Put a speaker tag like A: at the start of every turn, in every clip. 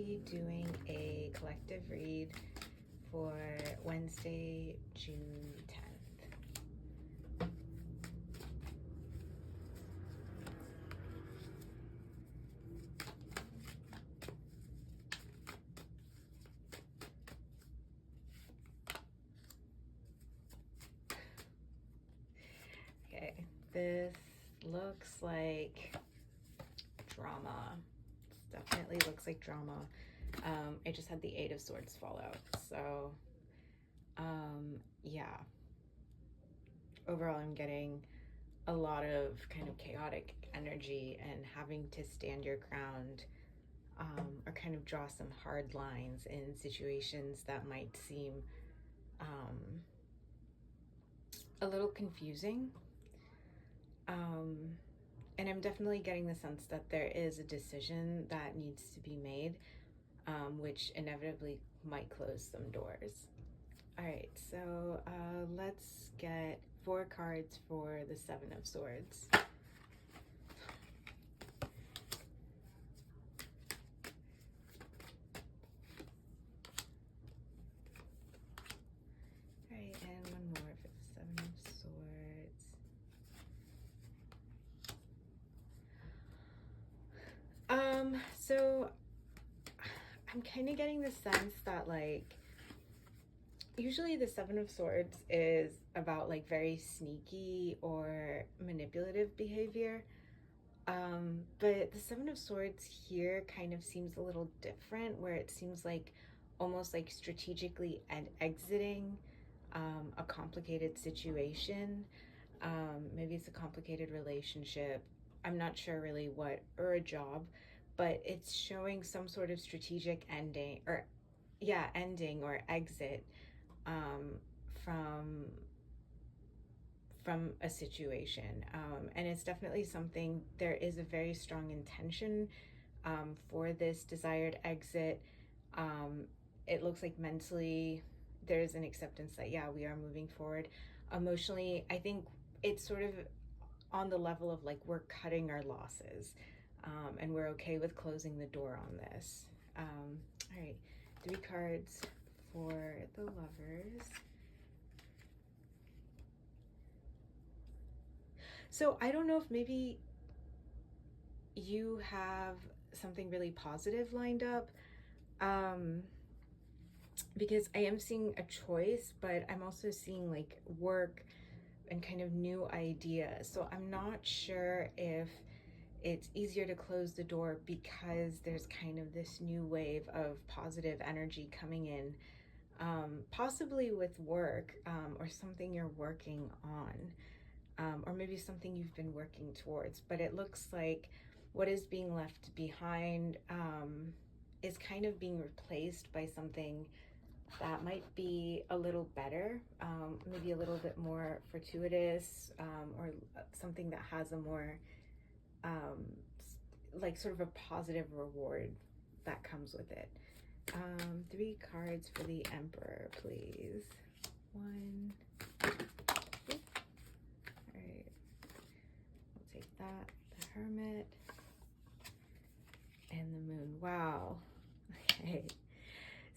A: be doing a collective read for Wednesday, June 10th. Okay, this looks like drama. This definitely looks like drama. I just had the Eight of Swords fall out. So, yeah. Overall, I'm getting a lot of kind of chaotic energy and having to stand your ground, or kind of draw some hard lines in situations that might seem a little confusing. And I'm definitely getting the sense that there is a decision that needs to be made, which inevitably might close some doors. All right, so let's get 4 cards for the Seven of Swords. All right, and one more for the Seven of Swords. So I'm kind of getting the sense that, like, usually the Seven of Swords is about like very sneaky or manipulative behavior. But the Seven of Swords here kind of seems a little different, where it seems like almost like strategically and exiting a complicated situation. Maybe it's a complicated relationship. I'm not sure really what, or a job, but it's showing some sort of strategic ending, or ending or exit um, from a situation. And it's definitely something, there is a very strong intention for this desired exit. It looks like mentally there's an acceptance that, yeah, we are moving forward. Emotionally, I think it's sort of on the level of like we're cutting our losses, and we're okay with closing the door on this. All right, 3 cards for the Lovers. So I don't know if maybe you have something really positive lined up, because I am seeing a choice, but I'm also seeing like work and kind of new ideas. So I'm not sure if it's easier to close the door because there's kind of this new wave of positive energy coming in, possibly with work, or something you're working on. Or maybe something you've been working towards, but it looks like what is being left behind is kind of being replaced by something that might be a little better, maybe a little bit more fortuitous, or something that has a more like sort of a positive reward that comes with it. 3 cards for the Emperor, please. 1, 2. Take that, the Hermit, and the Moon. Wow. Okay.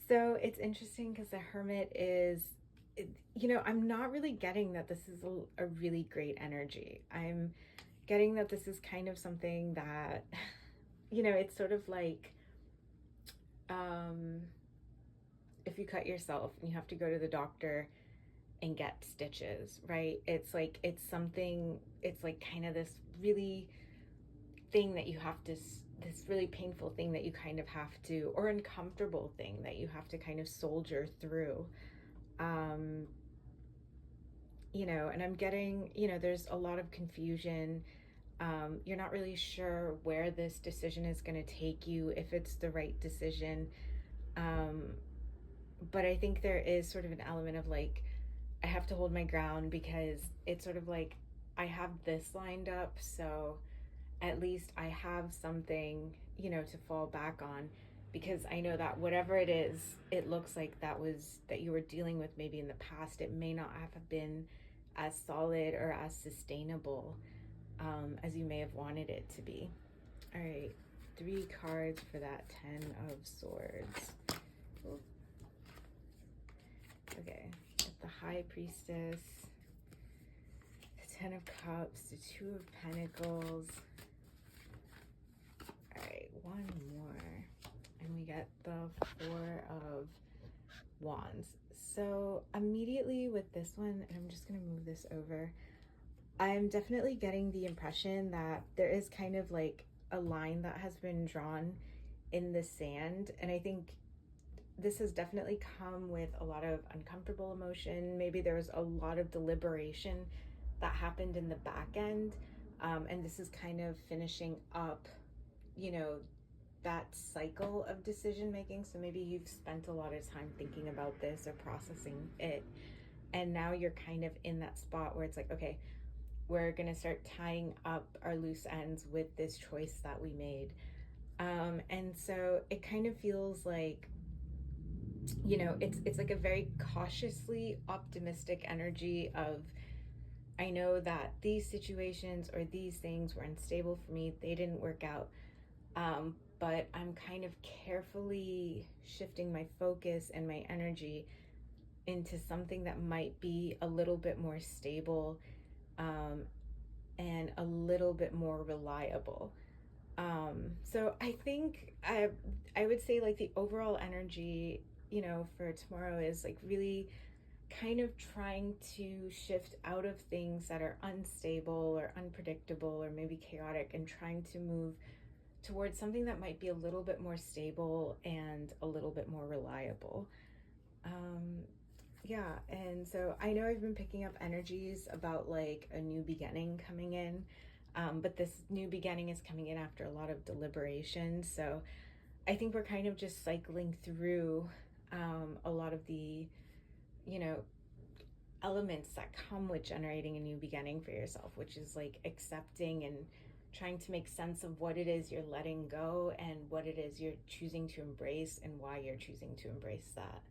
A: So it's interesting because the Hermit is, I'm not really getting that this is a really great energy. I'm getting that this is kind of something that, it's sort of like, if you cut yourself and you have to go to the doctor and get stitches, right? It's like, it's something, it's like kind of this really thing that you have to, this really painful thing that you kind of have to, or uncomfortable thing that you have to kind of soldier through. And I'm getting, there's a lot of confusion. You're not really sure where this decision is going to take you, if it's the right decision. But I think there is sort of an element of like, I have to hold my ground because it's sort of like I have this lined up, so at least I have something, to fall back on, because I know that whatever it is, it looks like that you were dealing with maybe in the past, it may not have been as solid or as sustainable as you may have wanted it to be. All right, 3 cards for that 10 of Swords. Ooh. Okay, the High Priestess, the 10 of Cups, the 2 of Pentacles. All right, one more. And we get the 4 of Wands. So immediately with this one, and I'm just going to move this over, I'm definitely getting the impression that there is kind of like a line that has been drawn in the sand. And I think this has definitely come with a lot of uncomfortable emotion. Maybe there was a lot of deliberation that happened in the back end. And this is kind of finishing up, you know, that cycle of decision making. So maybe you've spent a lot of time thinking about this or processing it. And now you're kind of in that spot where it's like, okay, we're going to start tying up our loose ends with this choice that we made. And so it kind of feels like, you know, it's like a very cautiously optimistic energy of, I know that these situations or these things were unstable for me. They didn't work out. But I'm kind of carefully shifting my focus and my energy into something that might be a little bit more stable, and a little bit more reliable. So I think I would say like the overall energy, you know, for tomorrow is like really kind of trying to shift out of things that are unstable or unpredictable or maybe chaotic, and trying to move towards something that might be a little bit more stable and a little bit more reliable. Yeah, and so I know I've been picking up energies about like a new beginning coming in, but this new beginning is coming in after a lot of deliberation. So I think we're kind of just cycling through a lot of the, you know, elements that come with generating a new beginning for yourself, which is like accepting and trying to make sense of what it is you're letting go and what it is you're choosing to embrace and why you're choosing to embrace that.